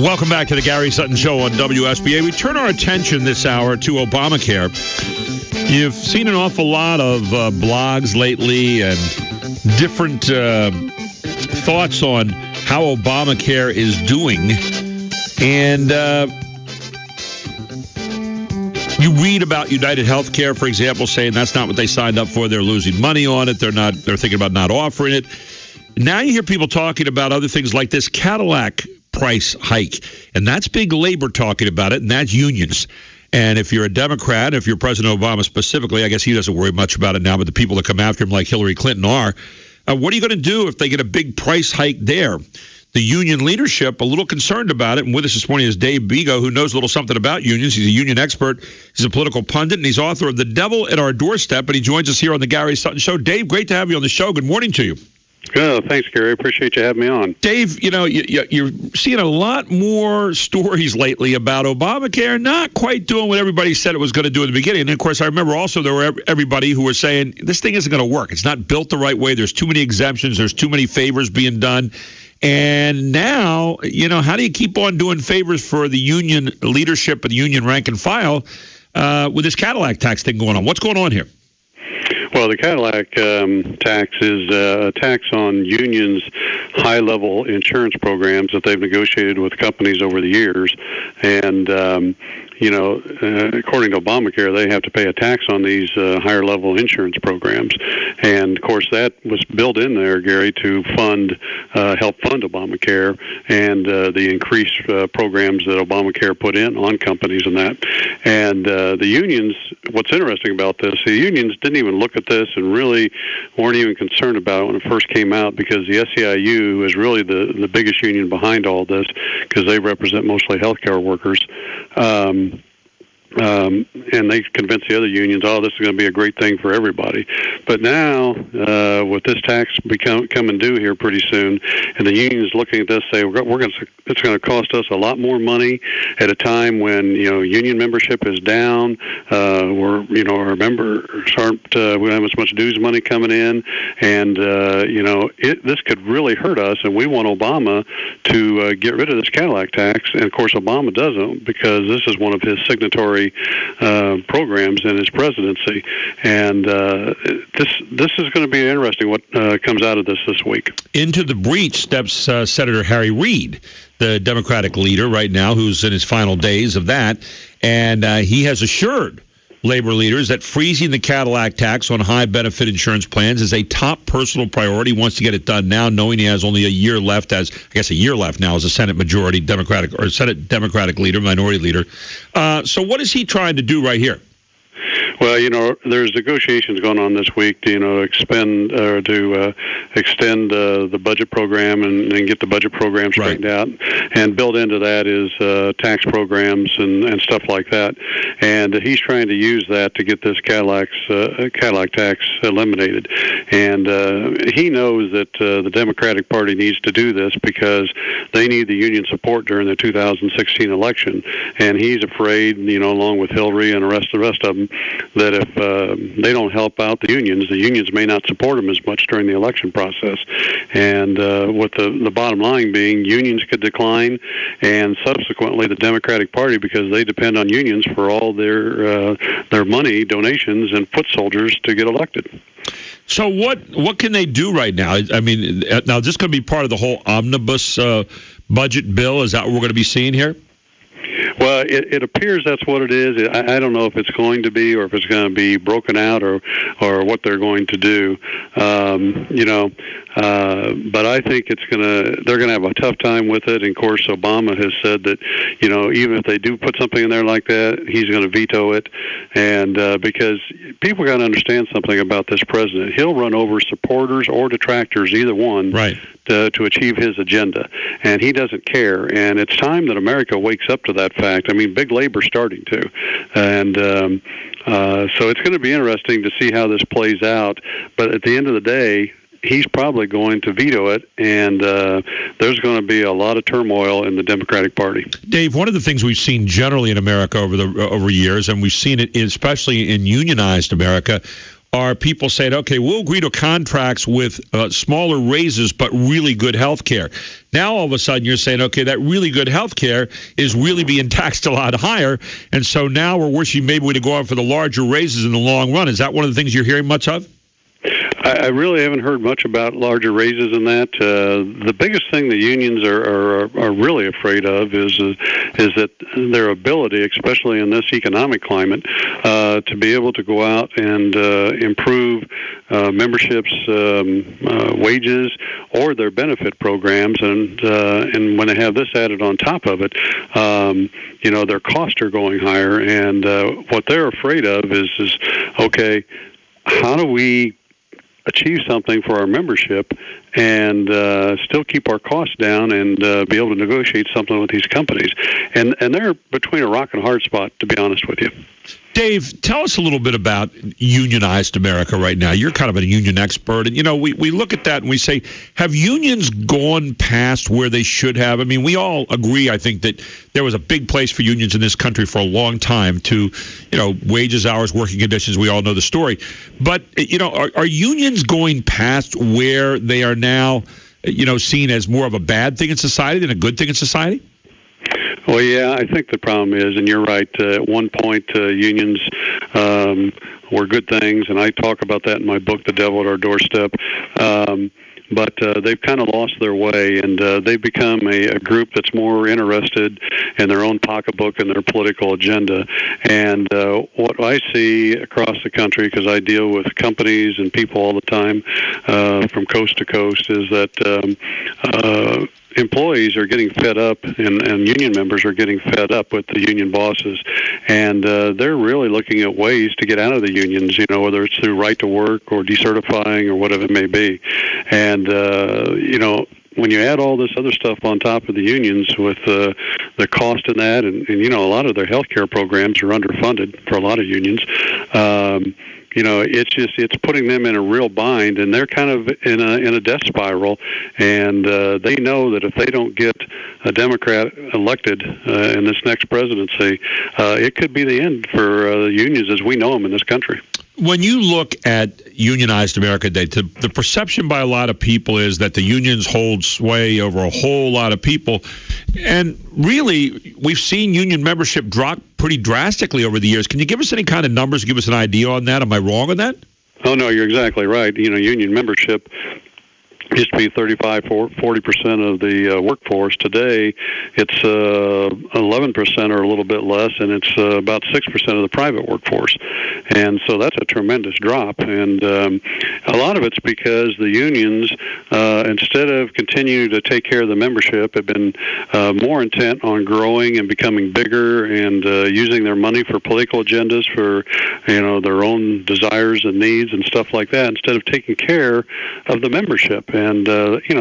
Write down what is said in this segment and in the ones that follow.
Welcome back to the Gary Sutton Show on WSBA. We turn our attention this hour to Obamacare. You've seen an awful lot of blogs lately and different thoughts on how Obamacare is doing. And you read about United Healthcare, for example, saying that's not what they signed up for. They're losing money on it. They're thinking about not offering it. Now you hear people talking about other things like this Cadillac price hike, and that's big labor talking about it, and that's unions. And if you're a Democrat, if you're President Obama specifically, I guess he doesn't worry much about it now, but the people that come after him like Hillary Clinton are, what are you going to do if they get a big price hike there? The union leadership, a little concerned about it, and with us this morning is Dave Bego, who knows a little something about unions. He's a union expert. He's a political pundit, and he's author of The Devil at Our Doorstep, and he joins us here on the Gary Sutton Show. Dave, great to have you on the show. Good morning to you. Oh, thanks, Gary. I appreciate you having me on. Dave, you're seeing a lot more stories lately about Obamacare not quite doing what everybody said it was going to do in the beginning. And, of course, I remember also there were everybody who was saying this thing isn't going to work. It's not built the right way. There's too many exemptions. There's too many favors being done. And now, how do you keep on doing favors for the union leadership and the union rank and file with this Cadillac tax thing going on? What's going on here? Well, the Cadillac tax is a tax on unions' high-level insurance programs that they've negotiated with companies over the years. And, according to Obamacare, they have to pay a tax on these higher-level insurance programs. And, of course, that was built in there, Gary, to help fund Obamacare and the increased programs that Obamacare put in on companies and that. And the unions, what's interesting about this, the unions didn't even look at this and really weren't even concerned about it when it first came out, because the SEIU is really the biggest union behind all this, because they represent mostly healthcare workers. And they convinced the other unions, this is going to be a great thing for everybody. But now, with this tax coming due here pretty soon, and the unions looking at this say, it's going to cost us a lot more money at a time when union membership is down. Our members aren't. We don't have as much dues money coming in, and this could really hurt us. And we want Obama to get rid of this Cadillac tax. And of course, Obama doesn't, because this is one of his signatory programs in his presidency, and this is going to be interesting what comes out of this week. Into the breach steps Senator Harry Reid, the Democratic leader right now, who's in his final days of that, and he has assured labor leaders that freezing the Cadillac tax on high benefit insurance plans is a top personal priority. He wants to get it done now, knowing he has only a year left now as a Senate majority Democratic or Senate Democratic leader, minority leader. So what is he trying to do right here? Well, there's negotiations going on this week to extend the budget program and get the budget program straightened out, and built into that is tax programs and stuff like that. And he's trying to use that to get this Cadillac tax eliminated. And he knows that the Democratic Party needs to do this because they need the union support during the 2016 election. And he's afraid, along with Hillary and the rest of them, that if they don't help out the unions may not support them as much during the election process. And with the bottom line being, unions could decline, and subsequently the Democratic Party, because they depend on unions for all their money, donations, and foot soldiers to get elected. So what can they do right now? I mean, now is this going to be part of the whole omnibus budget bill? Is that what we're going to be seeing here? Well, it appears that's what it is. I don't know if it's going to be, or if it's going to be broken out, or what they're going to do. But I think they're going to have a tough time with it. And of course, Obama has said that, even if they do put something in there like that, he's going to veto it. And because people got to understand something about this president, he'll run over supporters or detractors, either one, right, to achieve his agenda, and he doesn't care. And it's time that America wakes up to that fact. I mean, big labor's starting to, and so it's going to be interesting to see how this plays out. But at the end of the day, he's probably going to veto it, and there's going to be a lot of turmoil in the Democratic Party. Dave, one of the things we've seen generally in America over years, and we've seen it especially in unionized America, are people saying, okay, we'll agree to contracts with smaller raises but really good health care. Now, all of a sudden, you're saying, okay, that really good health care is really being taxed a lot higher, and so now we're wishing maybe we'd go out for the larger raises in the long run. Is that one of the things you're hearing much of? I really haven't heard much about larger raises in that. The biggest thing the unions are really afraid of is that their ability, especially in this economic climate, to be able to go out and improve memberships' wages or their benefit programs, and when they have this added on top of it, their costs are going higher, and what they're afraid of is okay, how do we achieve something for our membership and still keep our costs down and be able to negotiate something with these companies. And they're between a rock and a hard spot, to be honest with you. Dave, tell us a little bit about unionized America right now. You're kind of a union expert. And, we look at that and we say, have unions gone past where they should have? I mean, we all agree, I think, that there was a big place for unions in this country for a long time to, wages, hours, working conditions. We all know the story. But, are unions going past where they are now, seen as more of a bad thing in society than a good thing in society? Well, yeah, I think the problem is, and you're right, at one point unions were good things, and I talk about that in my book, The Devil at Our Doorstep. But they've kind of lost their way, and they've become a group that's more interested in their own pocketbook and their political agenda. And what I see across the country, because I deal with companies and people all the time from coast to coast, is that employees are getting fed up, and union members are getting fed up with the union bosses, and they're really looking at ways to get out of the unions, whether it's through right to work or decertifying or whatever it may be. And when you add all this other stuff on top of the unions with the cost in that, and a lot of their health care programs are underfunded for a lot of unions, it's putting them in a real bind, and they're kind of in a death spiral. And they know that if they don't get a Democrat elected in this next presidency, it could be the end for the unions as we know them in this country. When you look at unionized America, Dave, the perception by a lot of people is that the unions hold sway over a whole lot of people. And really, we've seen union membership drop pretty drastically over the years. Can you give us any kind of numbers, give us an idea on that? Am I wrong on that? Oh, no, you're exactly right. Union membership used to be 35-40% of the workforce. Today, it's 11% or a little bit less, and it's about 6% of the private workforce. And so that's a tremendous drop. And a lot of it's because the unions, instead of continuing to take care of the membership, have been more intent on growing and becoming bigger and using their money for political agendas for their own desires and needs and stuff like that, instead of taking care of the membership. And,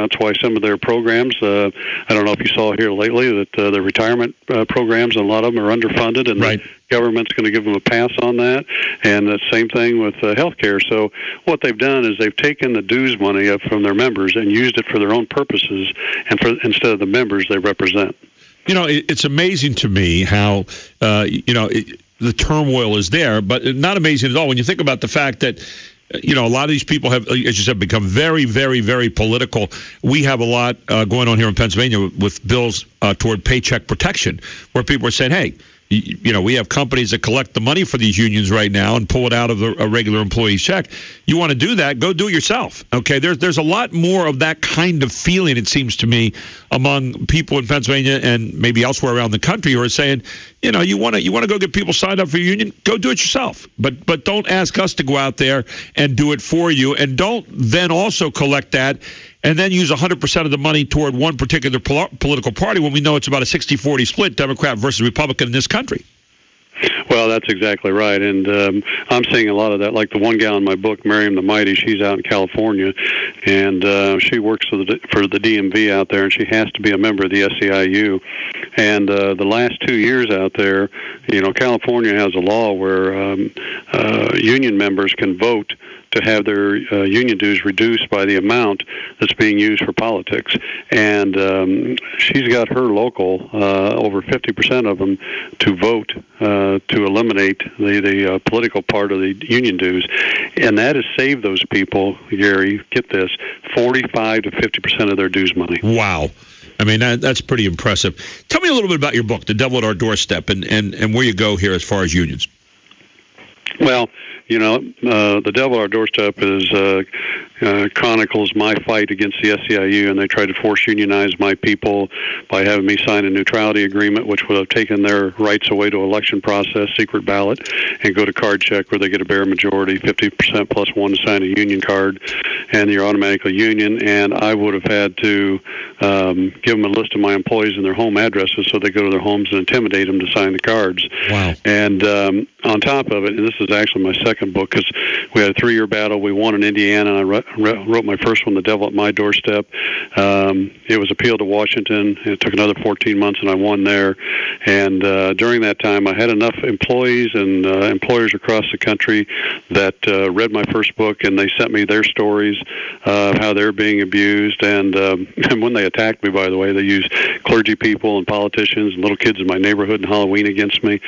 that's why some of their programs, I don't know if you saw here lately that the retirement programs, a lot of them are underfunded, and right. The government's going to give them a pass on that. And the same thing with health care. So what they've done is they've taken the dues money up from their members and used it for their own purposes and instead of the members they represent. It's amazing to me how, the turmoil is there, but not amazing at all when you think about the fact that a lot of these people have, as you said, become very, very, very political. We have a lot going on here in Pennsylvania with bills toward paycheck protection, where people are saying, hey, we have companies that collect the money for these unions right now and pull it out of a regular employee's check. You want to do that, go do it yourself. Okay, there's a lot more of that kind of feeling, it seems to me, among people in Pennsylvania and maybe elsewhere around the country who are saying, you want to go get people signed up for a union, go do it yourself. But don't ask us to go out there and do it for you, and don't then also collect that and then use 100% of the money toward one particular political party when we know it's about a 60-40 split, Democrat versus Republican in this country. Well, that's exactly right, and I'm seeing a lot of that. Like the one gal in my book, Miriam the Mighty, she's out in California, and she works for the DMV out there, and she has to be a member of the SEIU. And the last 2 years out there, California has a law where union members can vote to have their union dues reduced by the amount that's being used for politics. And she's got her local, over 50% of them, to vote to eliminate the political part of the union dues. And that has saved those people, Gary, get this, 45 to 50% of their dues money. Wow. I mean, that's pretty impressive. Tell me a little bit about your book, The Devil at Our Doorstep, and where you go here as far as unions. Well, The Devil at Our Doorstep chronicles my fight against the SEIU, and they tried to force unionize my people by having me sign a neutrality agreement, which would have taken their rights away to election process, secret ballot, and go to card check where they get a bare majority, 50% plus one to sign a union card, and you're automatically union. And I would have had to give them a list of my employees and their home addresses so they go to their homes and intimidate them to sign the cards. Wow. And on top of it, and this is actually my second book, because we had a 3-year battle. We won in Indiana, and I wrote my first one, The Devil at My Doorstep. It was appealed to Washington. It took another 14 months, and I won there. And during that time, I had enough employees and employers across the country that read my first book, and they sent me their stories of how they're being abused. And when they attacked me, by the way, they used clergy people and politicians and little kids in my neighborhood and Halloween against me.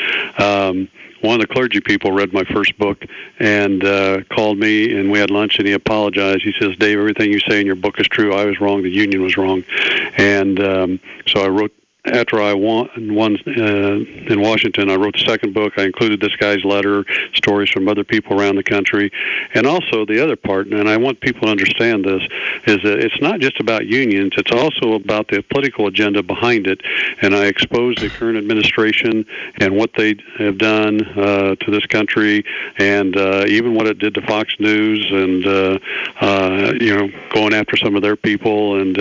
One of the clergy people read my first book and called me, and we had lunch, and he apologized. He says, Dave, everything you say in your book is true. I was wrong. The union was wrong. And so I wrote, after I won in Washington, I wrote the second book. I included this guy's letter, stories from other people around the country. And also the other part, and I want people to understand this, is that it's not just about unions. It's also about the political agenda behind it. And I expose the current administration and what they have done to this country, and even what it did to Fox News, and going after some of their people. And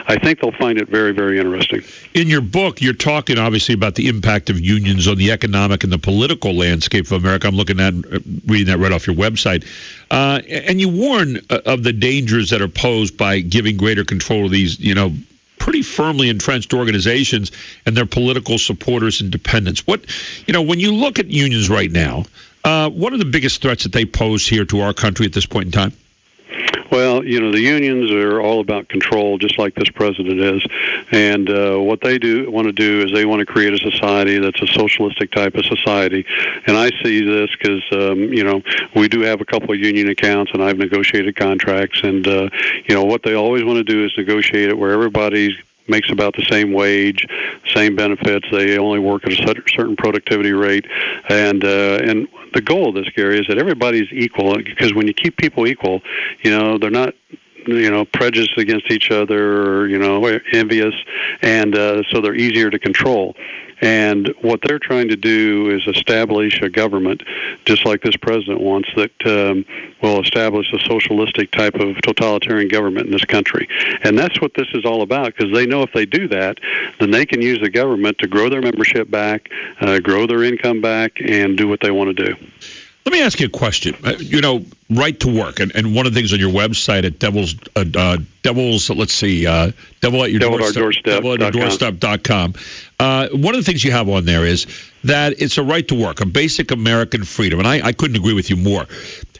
I think they'll find it very, very interesting. In your book, you're talking obviously about the impact of unions on the economic and the political landscape of America. I'm looking at reading that right off your website. And you warn of the dangers that are posed by giving greater control to these, pretty firmly entrenched organizations and their political supporters and dependents. When you look at unions right now, what are the biggest threats that they pose here to our country at this point in time? Well, the unions are all about control, just like this president is. And what they want to do is they want to create a society that's a socialistic type of society. And I see this because, we do have a couple of union accounts, and I've negotiated contracts. And, what they always want to do is negotiate it where everybody makes about the same wage, same benefits. They only work at a certain productivity rate. And the goal of this, Gary, is that everybody's equal, because when you keep people equal, they're not prejudiced against each other, or, envious, and so they're easier to control. And what they're trying to do is establish a government, just like this president wants, that will establish a socialistic type of totalitarian government in this country. And that's what this is all about, because they know if they do that, then they can use the government to grow their membership back, grow their income back, and do what they want to do. Let me ask you a question. Right to work, and one of the things on your website at devilatyourdoorstep.com. One of the things you have on there is that it's a right to work, a basic American freedom, and I couldn't agree with you more.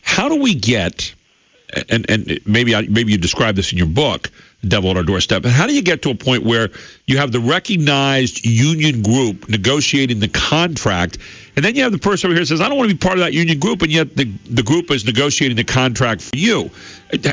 How do we get, and maybe you describe this in your book, The Devil at Our Doorstep, but how do you get to a point where you have the recognized union group negotiating the contract, and then you have the person over here who says, I don't want to be part of that union group, and yet the group is negotiating the contract for you?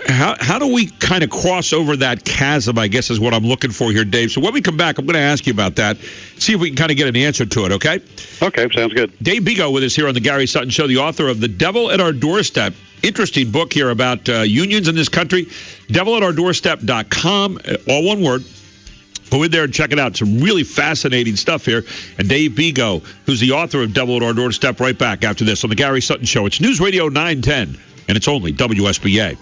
How do we kind of cross over that chasm, I guess, is what I'm looking for here, Dave. So when we come back, I'm going to ask you about that, see if we can kind of get an answer to it, okay? Okay, sounds good. Dave Bego with us here on the Gary Sutton Show, the author of The Devil at Our Doorstep. Interesting book here about unions in this country. DevilAtOurDoorstep.com, all one word. Go in there and check it out. Some really fascinating stuff here. And Dave Bego, who's the author of Devil at Our Doorstep, right back after this on the Gary Sutton Show. It's News Radio 910, and it's only WSBA.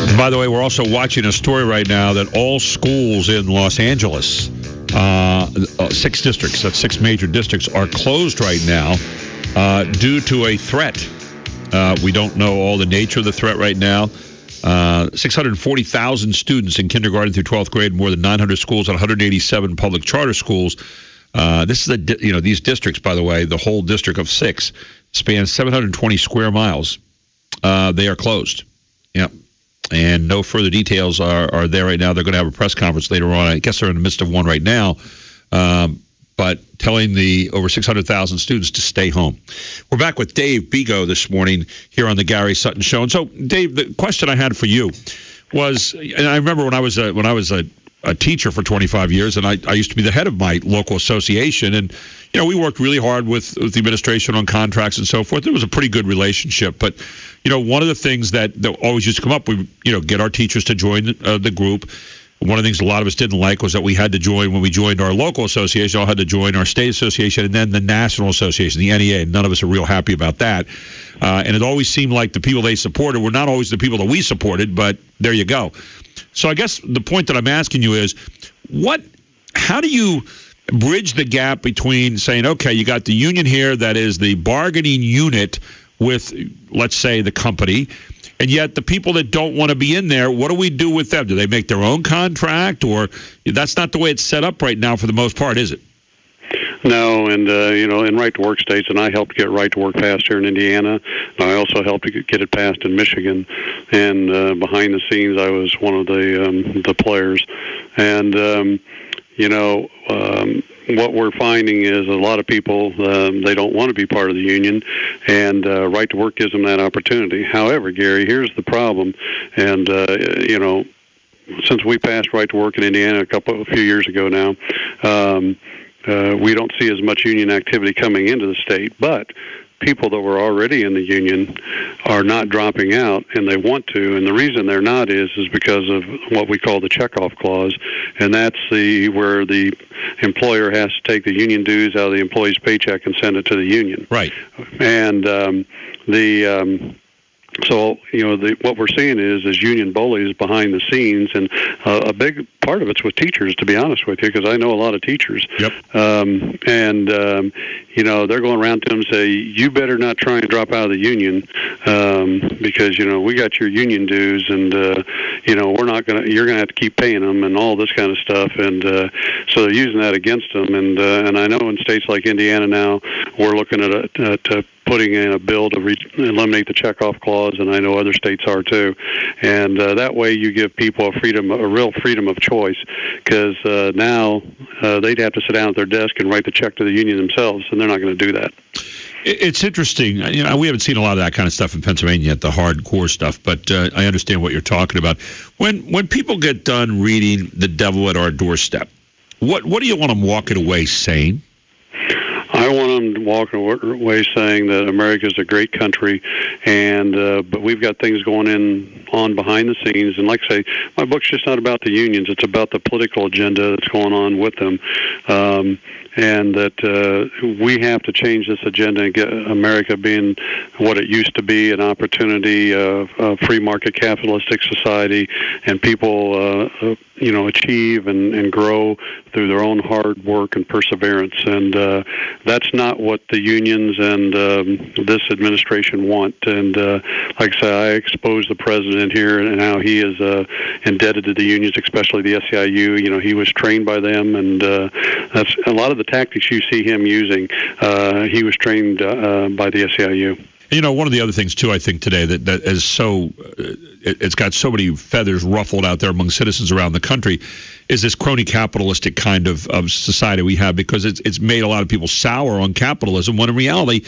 And by the way, we're also watching a story right now that all schools in Los Angeles, 6 districts, that's 6 major districts, are closed right now due to a threat. We don't know all the nature of the threat right now. 640,000 students in kindergarten through 12th grade, more than 900 schools and 187 public charter schools. This is these districts, by the way, the whole district of 6. spans 720 square miles. They are closed. Yep. And no further details are there right now. They're going to have a press conference later on. I guess they're in the midst of one right now. But telling the over 600,000 students to stay home. We're back with Dave Bego this morning here on the Gary Sutton Show. And so, Dave, the question I had for you was, and I remember when I was a teacher for 25 years, and I used to be the head of my local association, and we worked really hard with the administration on contracts and so forth. It was a pretty good relationship, but one of the things that always used to come up, we get our teachers to join the group. One of the things a lot of us didn't like was that we had to join, when we joined our local association, all had to join our state association and then the national association, the NEA. None of us are real happy about that. And it always seemed like the people they supported were not always the people that we supported, but there you go. So I guess the point that I'm asking you is, how do you bridge the gap between saying, okay, you got the union here that is the bargaining unit with, let's say, the company, and yet the people that don't want to be in there, what do we do with them? Do they make their own contract, or that's not the way it's set up right now for the most part, is it? No, and in right to work states, and I helped get right to work passed here in Indiana, and I also helped to get it passed in Michigan. And behind the scenes, I was one of the players. And what we're finding is a lot of people, they don't want to be part of the union, and right to work gives them that opportunity. However, Gary, here's the problem, and since we passed right to work in Indiana a few years ago now, we don't see as much union activity coming into the state, but people that were already in the union are not dropping out, and they want to. And the reason they're not is because of what we call the checkoff clause, and that's where the employer has to take the union dues out of the employee's paycheck and send it to the union. Right. And So, what we're seeing is union bullies behind the scenes, and a big part of it's with teachers, to be honest with you, because I know a lot of teachers. Yep. They're going around to them and say, you better not try and drop out of the union, because, we got your union dues, and, you're going to have to keep paying them and all this kind of stuff. And so they're using that against them. And I know in states like Indiana now, we're looking at putting in a bill to eliminate the checkoff clause, and I know other states are too. And that way you give people a real freedom of choice, because now they'd have to sit down at their desk and write the check to the union themselves, and they're not going to do that. It's interesting. We haven't seen a lot of that kind of stuff in Pennsylvania yet, the hardcore stuff, but I understand what you're talking about. When people get done reading The Devil at Our Doorstep, what do you want them walking away saying? I want them to walk away saying that America is a great country, and but we've got things going on behind the scenes. And like I say, my book's just not about the unions; it's about the political agenda that's going on with them, and that we have to change this agenda and get America being what it used to be, an opportunity of a free market capitalistic society, and people achieve and grow through their own hard work and perseverance. And that's not what the unions and this administration want. And like I say, I expose the president here and how he is indebted to the unions, especially the SEIU. He was trained by them, and that's a lot of the tactics you see him using. He was trained by the SEIU. One of the other things, too, I think today that is so, it's got so many feathers ruffled out there among citizens around the country, is this crony capitalistic kind of society we have, because it's made a lot of people sour on capitalism, when in reality,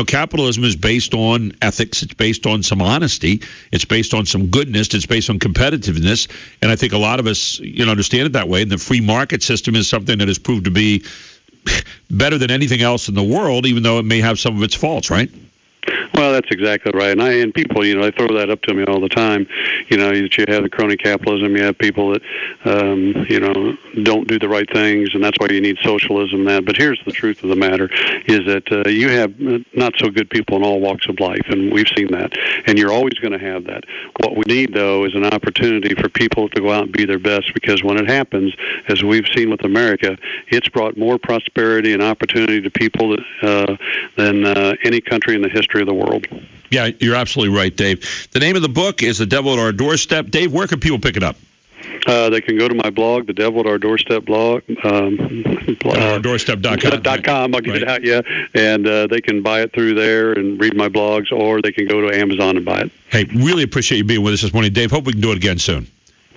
capitalism is based on ethics, it's based on some honesty, it's based on some goodness, it's based on competitiveness, and I think a lot of us, understand it that way, and the free market system is something that has proved to be better than anything else in the world, even though it may have some of its faults, right? Well, that's exactly right. And people, they throw that up to me all the time. That you have the crony capitalism, you have people that, don't do the right things, and that's why you need socialism. But here's the truth of the matter, is that you have not so good people in all walks of life, and we've seen that, and you're always going to have that. What we need, though, is an opportunity for people to go out and be their best, because when it happens, as we've seen with America, it's brought more prosperity and opportunity to people than any country in the history of the world. Yeah, you're absolutely right, Dave. The name of the book is The Devil at Our Doorstep. Dave, where can people pick it up? They can go to my blog, The Devil at Our Doorstep blog. Doorstep.com. I'll get it out, yeah. And they can buy it through there and read my blogs, or they can go to Amazon and buy it. Hey, really appreciate you being with us this morning, Dave. Hope we can do it again soon.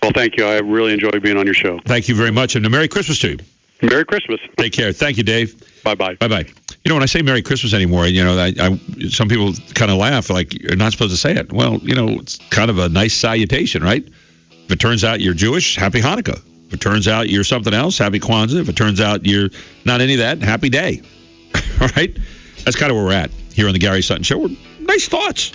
Well, thank you. I really enjoyed being on your show. Thank you very much, and a Merry Christmas to you. Merry Christmas. Take care. Thank you, Dave. Bye-bye. Bye-bye. You know, when I say Merry Christmas anymore, some people kind of laugh, like, you're not supposed to say it. Well, it's kind of a nice salutation, right? If it turns out you're Jewish, Happy Hanukkah. If it turns out you're something else, Happy Kwanzaa. If it turns out you're not any of that, Happy Day. All right? That's kind of where we're at here on the Gary Sutton Show. Nice thoughts.